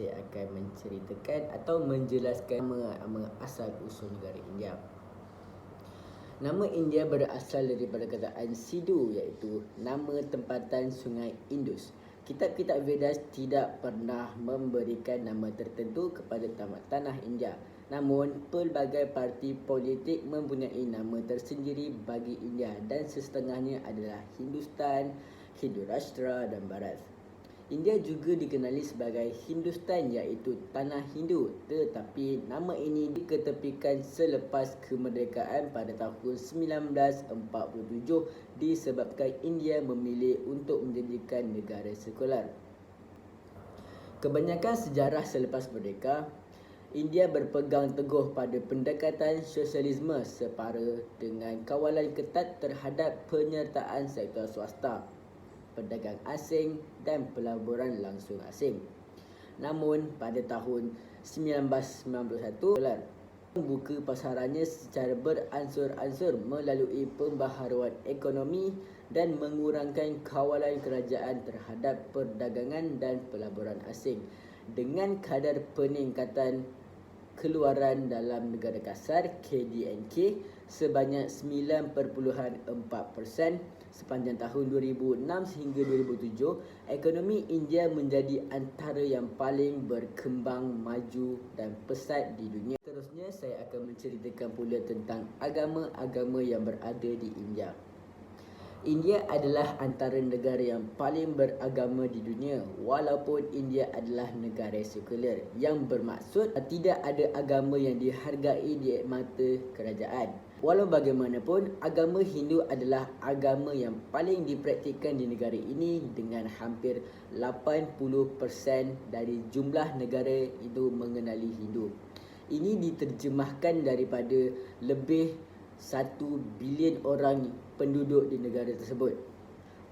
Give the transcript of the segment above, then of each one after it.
saya akan menceritakan atau menjelaskan nama asal usul negara India. Nama India berasal daripada kataan Sidhu, iaitu nama tempatan sungai Indus. Kitab-kitab Vedas tidak pernah memberikan nama tertentu kepada tanah India. Namun, pelbagai parti politik mempunyai nama tersendiri bagi India dan setengahnya adalah Hindustan, Hindu Rashtra dan Bharat. India juga dikenali sebagai Hindustan, iaitu tanah Hindu, tetapi nama ini diketepikan selepas kemerdekaan pada tahun 1947 disebabkan India memilih untuk menjadikan negara sekular. Kebanyakan sejarah selepas merdeka, India berpegang teguh pada pendekatan sosialisme separa dengan kawalan ketat terhadap penyertaan sektor swasta, pedagang asing dan pelaburan langsung asing. Namun pada tahun 1991 membuka pasarannya secara beransur-ansur melalui pembaharuan ekonomi dan mengurangkan kawalan kerajaan terhadap perdagangan dan pelaburan asing dengan kadar peningkatan keluaran dalam negara kasar KDNK sebanyak 9.4% sepanjang tahun 2006 sehingga 2007. Ekonomi India menjadi antara yang paling berkembang, maju dan pesat di dunia. Seterusnya saya akan menceritakan pula tentang agama-agama yang berada di India. India adalah antara negara yang paling beragama di dunia, walaupun India adalah negara sekular, yang bermaksud tidak ada agama yang dihargai di mata kerajaan. Walau bagaimanapun, agama Hindu adalah agama yang paling dipraktikkan di negara ini dengan hampir 80% dari jumlah negara itu mengenali Hindu. Ini diterjemahkan daripada lebih 1 bilion orang penduduk di negara tersebut.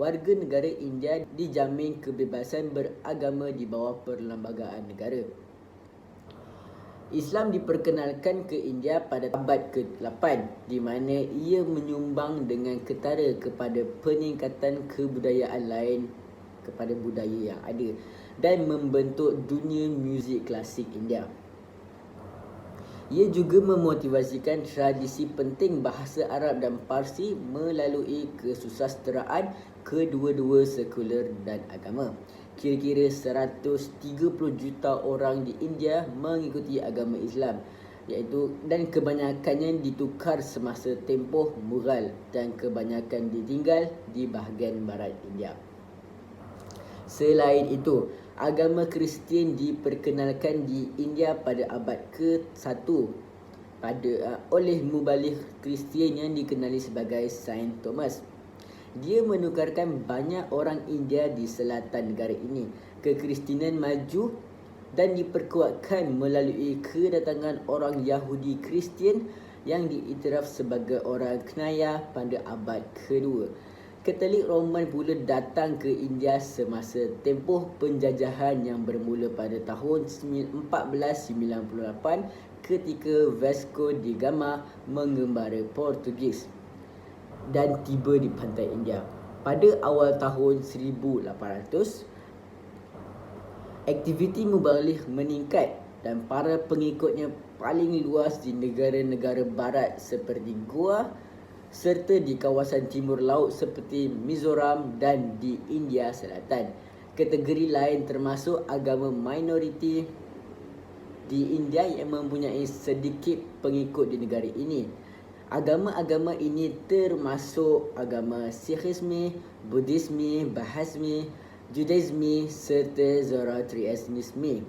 Warga negara India dijamin kebebasan beragama di bawah perlembagaan negara. Islam diperkenalkan ke India pada abad ke-8, di mana ia menyumbang dengan ketara kepada peningkatan kebudayaan lain kepada budaya yang ada dan membentuk dunia muzik klasik India. Ia juga memotivasikan tradisi penting bahasa Arab dan Parsi melalui kesusasteraan kedua-dua sekular dan agama. Kira-kira 130 juta orang di India mengikuti agama Islam, dan kebanyakannya ditukar semasa tempoh Mughal dan kebanyakan ditinggal di bahagian barat India. Selain itu, agama Kristian diperkenalkan di India pada abad ke-1 oleh mubalik Kristian yang dikenali sebagai Saint Thomas. Dia menukarkan banyak orang India di selatan negara ini. Kekristenan maju dan diperkuatkan melalui kedatangan orang Yahudi Kristian yang diiktiraf sebagai orang Knaya pada abad kedua. Katolik Roman pula datang ke India semasa tempoh penjajahan yang bermula pada tahun 1498 ketika Vasco da Gama mengembara Portugis dan tiba di pantai India. Pada awal tahun 1800, aktiviti mubalik meningkat dan para pengikutnya paling luas di negara-negara barat seperti Goa serta di kawasan timur laut seperti Mizoram dan di India Selatan. Kategori lain termasuk agama minoriti di India yang mempunyai sedikit pengikut di negara ini. Agama-agama ini termasuk agama Sikhisme, Buddhisme, Bahasme, Judaisme serta Zoroastrianisme.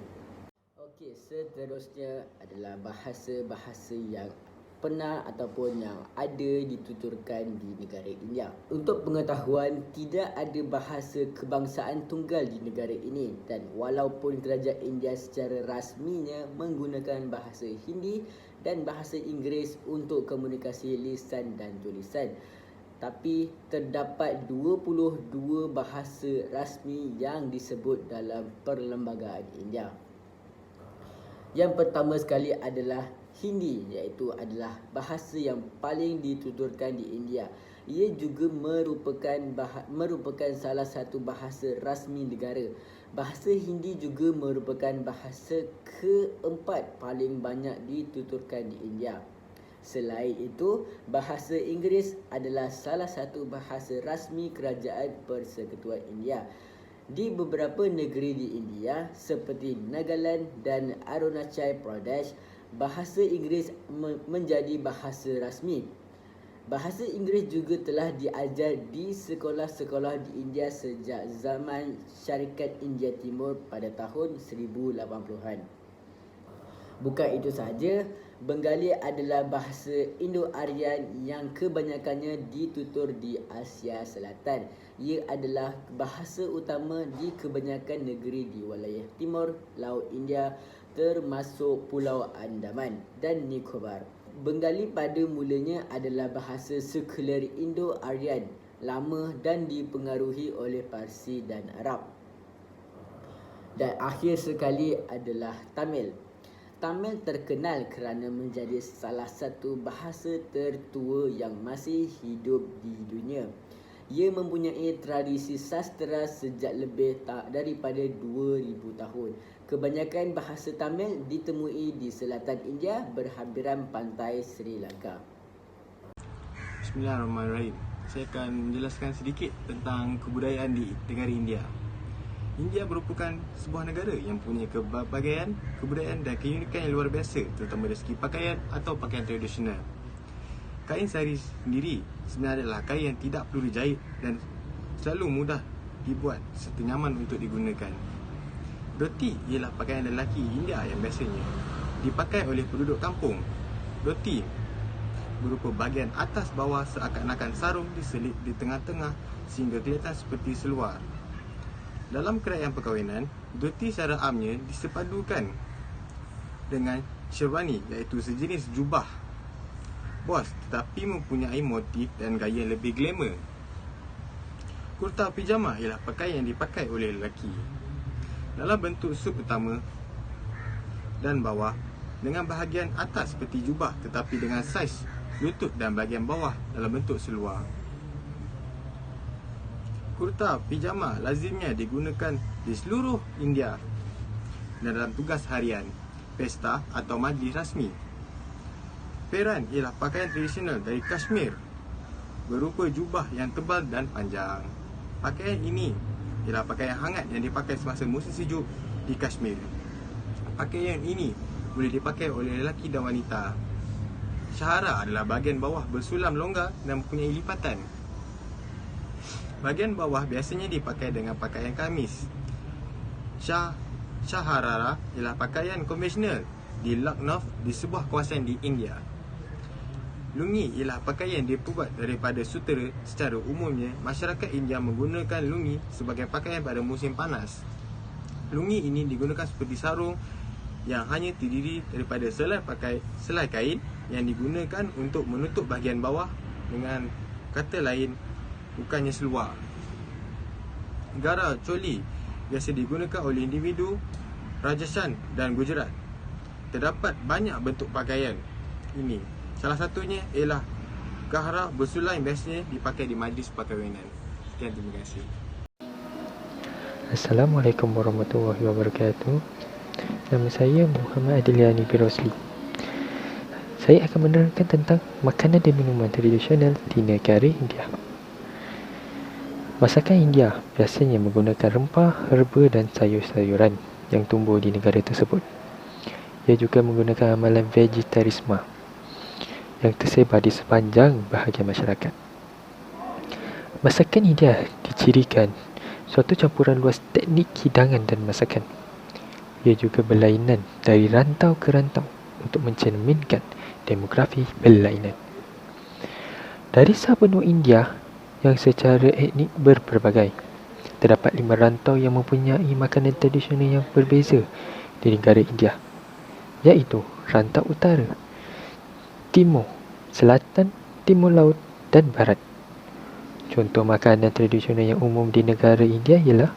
Okey, seterusnya adalah bahasa-bahasa yang pernah ataupun yang ada dituturkan di negara India. Untuk pengetahuan, tidak ada bahasa kebangsaan tunggal di negara ini, dan walaupun kerajaan India secara rasminya menggunakan bahasa Hindi dan bahasa Inggeris untuk komunikasi lisan dan tulisan, tapi terdapat 22 bahasa rasmi yang disebut dalam perlembagaan India. Yang pertama sekali adalah Hindi, iaitu adalah bahasa yang paling dituturkan di India. Ia juga merupakan salah satu bahasa rasmi negara. Bahasa Hindi juga merupakan bahasa keempat paling banyak dituturkan di India. Selain itu, bahasa Inggeris adalah salah satu bahasa rasmi Kerajaan Persekutuan India. Di beberapa negeri di India seperti Nagaland dan Arunachal Pradesh, bahasa Inggeris menjadi bahasa rasmi. Bahasa Inggeris juga telah diajar di sekolah-sekolah di India sejak zaman Syarikat India Timur pada tahun 1080-an. Bukan itu sahaja, Bengali adalah bahasa Indo-Aryan yang kebanyakannya ditutur di Asia Selatan. Ia adalah bahasa utama di kebanyakan negeri di wilayah timur Laut India termasuk Pulau Andaman dan Nicobar. Bengali pada mulanya adalah bahasa sekular Indo-Aryan lama dan dipengaruhi oleh Parsi dan Arab. Dan akhir sekali adalah Tamil. Tamil terkenal kerana menjadi salah satu bahasa tertua yang masih hidup di dunia. Ia mempunyai tradisi sastera sejak lebih daripada 2000 tahun. Kebanyakan bahasa Tamil ditemui di selatan India berhampiran pantai Sri Lanka. Bismillahirrahmanirrahim. Saya akan menjelaskan sedikit tentang kebudayaan di negara India. India merupakan sebuah negara yang punya kebagaian, kebudayaan dan keunikan yang luar biasa, terutama dari segi pakaian atau pakaian tradisional. Kain sari sendiri sebenarnya adalah kain yang tidak perlu dijahit dan selalu mudah dibuat serta nyaman untuk digunakan. Dhoti ialah pakaian lelaki India yang biasanya dipakai oleh penduduk kampung. Dhoti berupa bahagian atas bawah seakan-akan sarung diselit di tengah-tengah sehingga kelihatan seperti seluar. Dalam kerajaan perkahwinan, dhoti secara amnya disepadukan dengan sherwani iaitu sejenis jubah bos tetapi mempunyai motif dan gaya yang lebih glamour. Kurta pijama ialah pakaian yang dipakai oleh lelaki dalam bentuk suit utama dan bawah dengan bahagian atas seperti jubah tetapi dengan saiz lutut dan bahagian bawah dalam bentuk seluar. Kurta pijama lazimnya digunakan di seluruh India dan dalam tugas harian, pesta atau majlis rasmi. Peran ialah pakaian tradisional dari Kashmir berupa jubah yang tebal dan panjang. Pakaian ini ialah pakaian hangat yang dipakai semasa musim sejuk di Kashmir. Pakaian ini boleh dipakai oleh lelaki dan wanita. Syahara adalah bahagian bawah bersulam longgar dan mempunyai lipatan. Bahagian bawah biasanya dipakai dengan pakaian kamis. Shaharara ialah pakaian konvensional di Lucknow di sebuah kawasan di India. Lungi ialah pakaian dibuat daripada sutera. Secara umumnya, masyarakat India menggunakan lungi sebagai pakaian pada musim panas. Lungi ini digunakan seperti sarung yang hanya terdiri daripada selai kain yang digunakan untuk menutup bahagian bawah, dengan kata lain bukannya seluar. Gara choli biasa digunakan oleh individu Rajasthan dan Gujarat. Terdapat banyak bentuk pakaian ini. Salah satunya ialah gahra bersulai yang biasanya dipakai di majlis perkahwinan. Sekian, terima kasih. Assalamualaikum warahmatullahi wabarakatuh. Nama saya Muhammad Adiliani Firosli. Saya akan menerangkan tentang makanan dan minuman tradisional di negara India. Masakan India biasanya menggunakan rempah, herba dan sayur-sayuran yang tumbuh di negara tersebut. Ia juga menggunakan amalan vegetarisme yang tersebar di sepanjang bahagian masyarakat. Masakan India dicirikan suatu campuran luas teknik hidangan dan masakan. Ia juga berlainan dari rantau ke rantau untuk mencerminkan demografi berlainan. Dari sebenua India yang secara etnik berpelbagai, terdapat 5 rantau yang mempunyai makanan tradisional yang berbeza di negara India, iaitu rantau utara, timur, selatan, timur laut dan barat. Contoh makanan tradisional yang umum di negara India ialah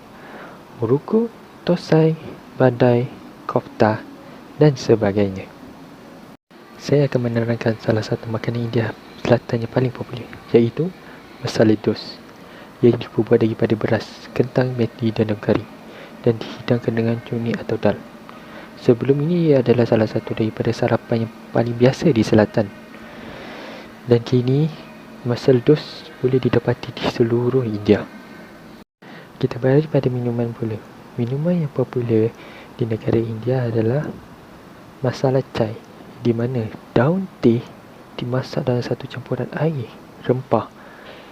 muruku, tosai, badai, kofta dan sebagainya. Saya akan menerangkan salah satu makanan India selatan yang paling popular, iaitu masala dos yang dibuat daripada beras, kentang, meti dan daun kari dan dihidangkan dengan cumi atau dal. Sebelum ini ia adalah salah satu daripada sarapan yang paling biasa di selatan. Dan kini masala dos boleh didapati di seluruh India. Kita beralih pada minuman pula. Minuman yang popular di negara India adalah masala chai, di mana daun teh dimasak dalam satu campuran air rempah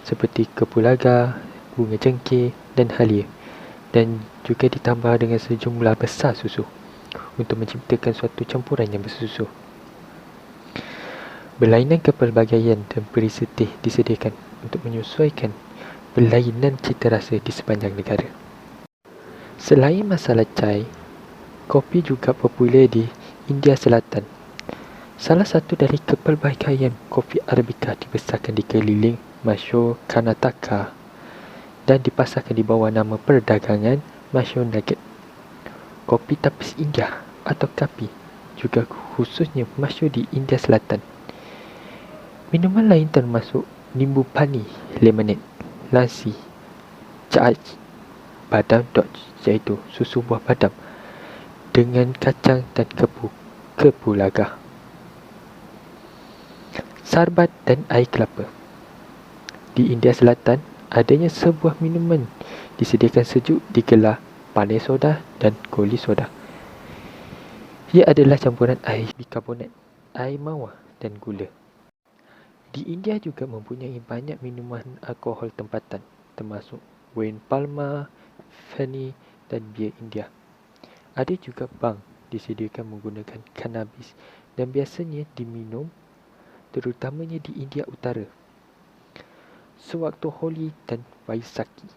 seperti kepulaga, bunga cengkeh dan halia, dan juga ditambah dengan sejumlah besar susu untuk menciptakan suatu campuran yang bersusu. Berlainan kepelbagaian dan perisa teh disediakan untuk menyesuaikan berlainan cita rasa di sepanjang negara. Selain masala chai, kopi juga popular di India Selatan. Salah satu dari kepelbagaian kopi Arabica dibesarkan di keliling masyhur Karnataka dan dipasarkan di bawah nama perdagangan masyhur Nugget. Kopi tapis India atau kapi juga khususnya masyhur di India Selatan. Minuman lain termasuk nimbu pani, lemonade, lassi, chai, badam dodge iaitu susu buah badam dengan kacang dan kepulaga, sarbat dan air kelapa. Di India Selatan, adanya sebuah minuman disediakan sejuk digelar pane soda dan koli soda. Ia adalah campuran air bikarbonat, air mawar dan gula. Di India juga mempunyai banyak minuman alkohol tempatan, termasuk wain Palma, Feni dan bir India. Ada juga bang disediakan menggunakan kannabis dan biasanya diminum terutamanya di India Utara sewaktu Holi dan Vaisakhi.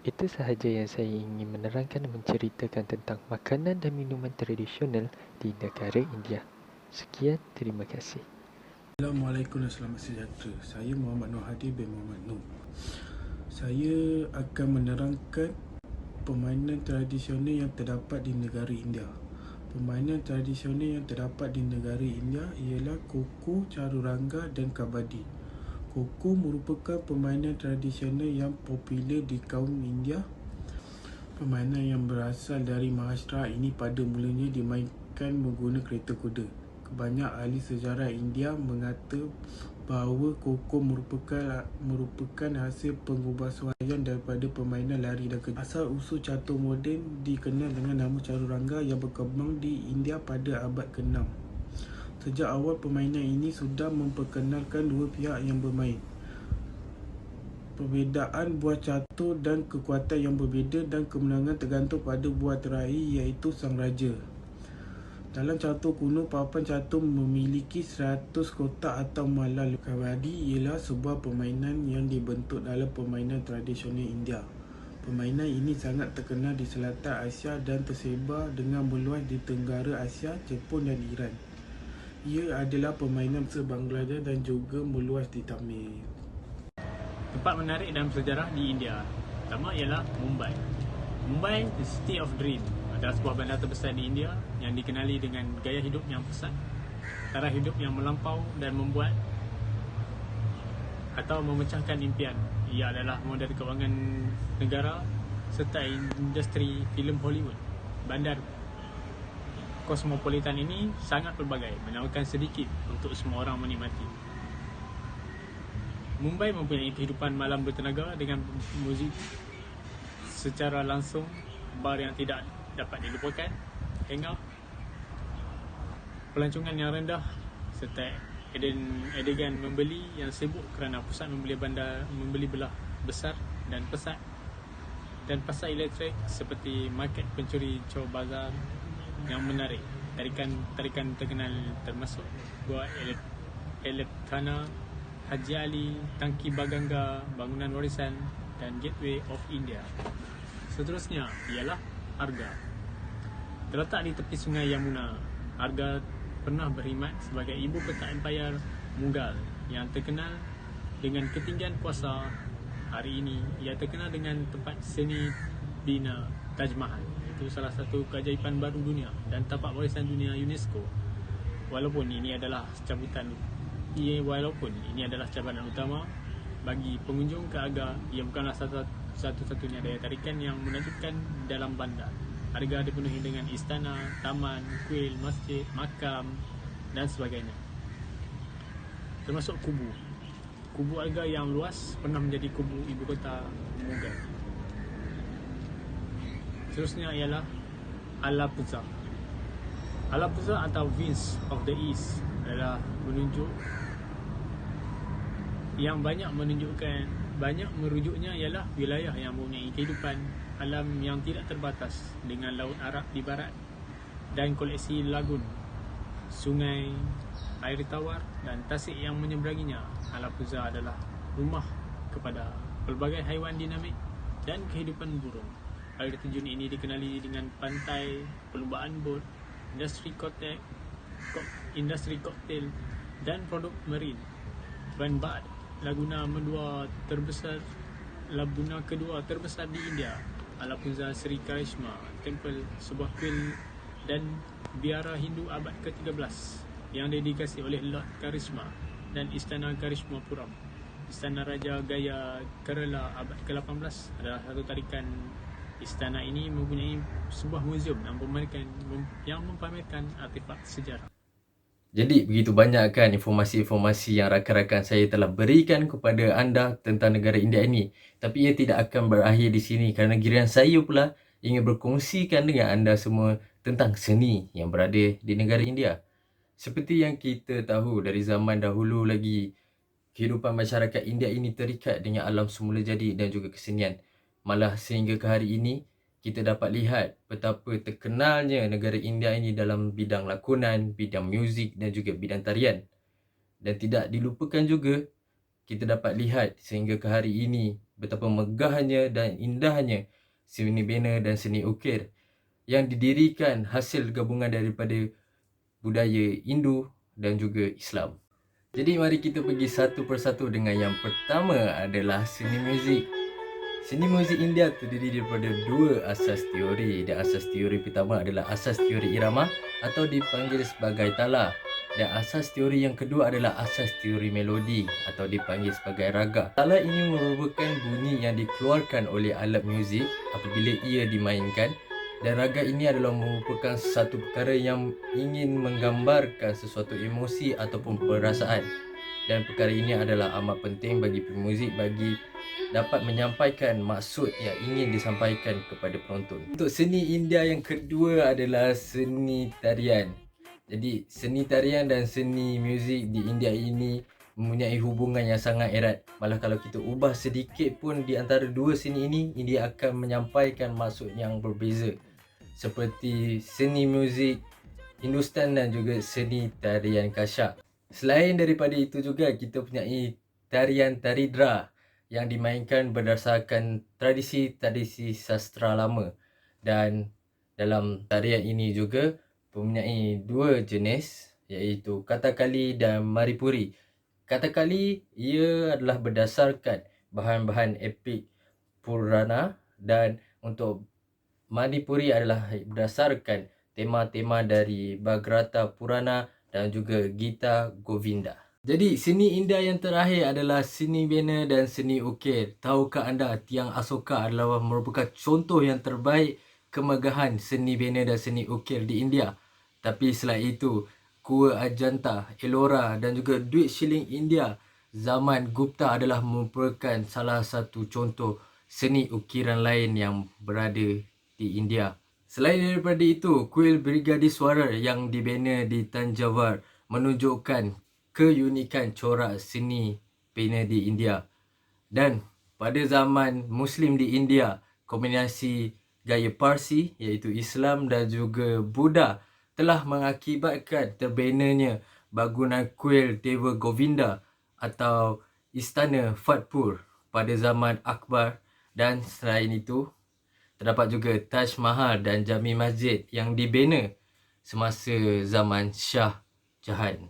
Itu sahaja yang saya ingin menerangkan dan menceritakan tentang makanan dan minuman tradisional di negara India. Sekian, terima kasih. Assalamualaikum dan selamat sejahtera. Saya Muhammad Nur Hadi bin Muhammad Nur. Saya akan menerangkan permainan tradisional yang terdapat di negara India. Permainan tradisional yang terdapat di negara India ialah Kho-Kho, Chaturanga dan Kabaddi. Kho-Kho merupakan permainan tradisional yang popular di kaum India. Permainan yang berasal dari Maharashtra ini pada mulanya dimainkan menggunakan kereta kuda. Banyak ahli sejarah India mengata bahawa Kho-Kho merupakan hasil pengubahsuaian daripada permainan lari dan kejar. Asal-usul catur moden dikenal dengan nama Chaturanga yang berkembang di India pada abad ke-6. Sejak awal permainan ini sudah memperkenalkan dua pihak yang bermain. Perbezaan buah catur dan kekuatan yang berbeza dan kemenangan tergantung pada buah terakhir iaitu sang raja. Dalam catur kuno, papan catur memiliki 100 kotak atau malal. Kabaddi ialah sebuah permainan yang dibentuk dalam permainan tradisional India. Permainan ini sangat terkenal di selatan Asia dan tersebar dengan meluas di Tenggara Asia, Jepun dan Iran. Ia adalah permainan se-Bangladesh dan juga meluas di Tamil. Tempat menarik dalam sejarah di India pertama ialah Mumbai. Mumbai, the city of dream, adalah sebuah bandar terbesar di India yang dikenali dengan gaya hidup yang pesat, taraf hidup yang melampau dan membuat atau memecahkan impian. Ia adalah modal kewangan negara serta industri filem Hollywood. Bandar kosmopolitan ini sangat pelbagai, menawarkan sedikit untuk semua orang menikmati. Mumbai mempunyai kehidupan malam bertenaga dengan muzik secara langsung, bar yang tidak dapat dilupakan, hangout, pelancongan yang rendah serta adegan membeli yang sibuk kerana pusat membeli belah besar dan pesat, dan pasar elektrik seperti market pencuri Chor Bazar yang menarik. Tarikan terkenal termasuk Gua Elepkhana, Haji Ali, Tangki Baganga, Bangunan Warisan dan Gateway of India. Seterusnya ialah Arga. Terletak di tepi sungai Yamuna, Arga pernah berkhidmat sebagai ibu kota Empayar Mughal yang terkenal dengan ketinggian kuasa. Hari ini ia terkenal dengan tempat seni bina Taj Mahal. Itu salah satu keajaiban baru dunia dan tapak warisan dunia UNESCO. Walaupun ini adalah cabutan walaupun ini adalah cabaran utama bagi pengunjung ke Agar, ia bukanlah satu-satunya daya tarikan yang menakjubkan dalam bandar. Agar dipenuhi dengan istana, taman, kuil, masjid, makam dan sebagainya. Termasuk kubu. Kubu Agar yang luas pernah menjadi kubu ibu kota Mughal. Seterusnya ialah Alapuzha. Alapuzha atau Wings of the East adalah menunjuk yang banyak merujuknya ialah wilayah yang mempunyai kehidupan alam yang tidak terbatas dengan Laut Arab di barat dan koleksi lagun, sungai, air tawar dan tasik yang menyeberanginya. Alapuzha adalah rumah kepada pelbagai haiwan dinamik dan kehidupan burung. Air terjun ini dikenali dengan pantai, perlumbaan bot, industri koktail dan produk marine. Van Bad, laguna kedua terbesar di India. Alapuzha Sri Karishma Temple, sebuah kuil dan biara Hindu abad ke-13 yang dedikasi oleh Lord Karishma, dan Istana Karishma Puram. Istana Raja Gaya Kerala abad ke-18 adalah satu tarikan. Istana ini mempunyai sebuah muzium yang mempamerkan artefak sejarah. Jadi begitu banyak kan informasi-informasi yang rakan-rakan saya telah berikan kepada anda tentang negara India ini. Tapi ia tidak akan berakhir di sini kerana giliran saya pula ingin berkongsikan dengan anda semua tentang seni yang berada di negara India. Seperti yang kita tahu dari zaman dahulu lagi, kehidupan masyarakat India ini terikat dengan alam semula jadi dan juga kesenian. Malah sehingga ke hari ini, kita dapat lihat betapa terkenalnya negara India ini dalam bidang lakonan, bidang muzik dan juga bidang tarian. Dan tidak dilupakan juga, kita dapat lihat sehingga ke hari ini betapa megahnya dan indahnya seni bena dan seni ukir yang didirikan hasil gabungan daripada budaya Hindu dan juga Islam. Jadi mari kita pergi satu persatu dengan yang pertama adalah seni muzik. Seni muzik India terdiri daripada dua asas teori, dan asas teori pertama adalah asas teori irama atau dipanggil sebagai tala, dan asas teori yang kedua adalah asas teori melodi atau dipanggil sebagai raga. Tala ini merupakan bunyi yang dikeluarkan oleh alat muzik apabila ia dimainkan, dan raga ini adalah merupakan satu perkara yang ingin menggambarkan sesuatu emosi ataupun perasaan. Dan perkara ini adalah amat penting bagi pemuzik bagi dapat menyampaikan maksud yang ingin disampaikan kepada penonton. Untuk seni India yang kedua adalah seni tarian. Jadi seni tarian dan seni muzik di India ini mempunyai hubungan yang sangat erat. Malah kalau kita ubah sedikit pun di antara dua seni ini, dia akan menyampaikan maksud yang berbeza. Seperti seni muzik Hindustan dan juga seni tarian Kashak. Selain daripada itu juga, kita punyai tarian Taridra yang dimainkan berdasarkan tradisi-tradisi sastra lama. Dan dalam tarian ini juga mempunyai dua jenis, iaitu Kathakali dan Maripuri. Kathakali ia adalah berdasarkan bahan-bahan epik Purana, dan untuk Manipuri adalah berdasarkan tema-tema dari Bhagavata Purana dan juga Gita Govinda. Jadi seni India yang terakhir adalah seni bena dan seni ukir. Tahukah anda Tiang Asoka adalah merupakan contoh yang terbaik kemegahan seni bena dan seni ukir di India. Tapi selain itu, Gua Ajanta, Ellora dan juga duit shilling India zaman Gupta adalah merupakan salah satu contoh seni ukiran lain yang berada di India. Selain daripada itu, kuil Brigadiswara yang dibina di Tanjawar menunjukkan keunikan corak seni bina di India. Dan pada zaman Muslim di India, kombinasi gaya Parsi iaitu Islam dan juga Buddha telah mengakibatkan terbinanya bangunan kuil Dewa Govinda atau Istana Fatpur pada zaman Akbar. Dan selain itu, terdapat juga Taj Mahal dan Jami Masjid yang dibina semasa zaman Shah Jahan.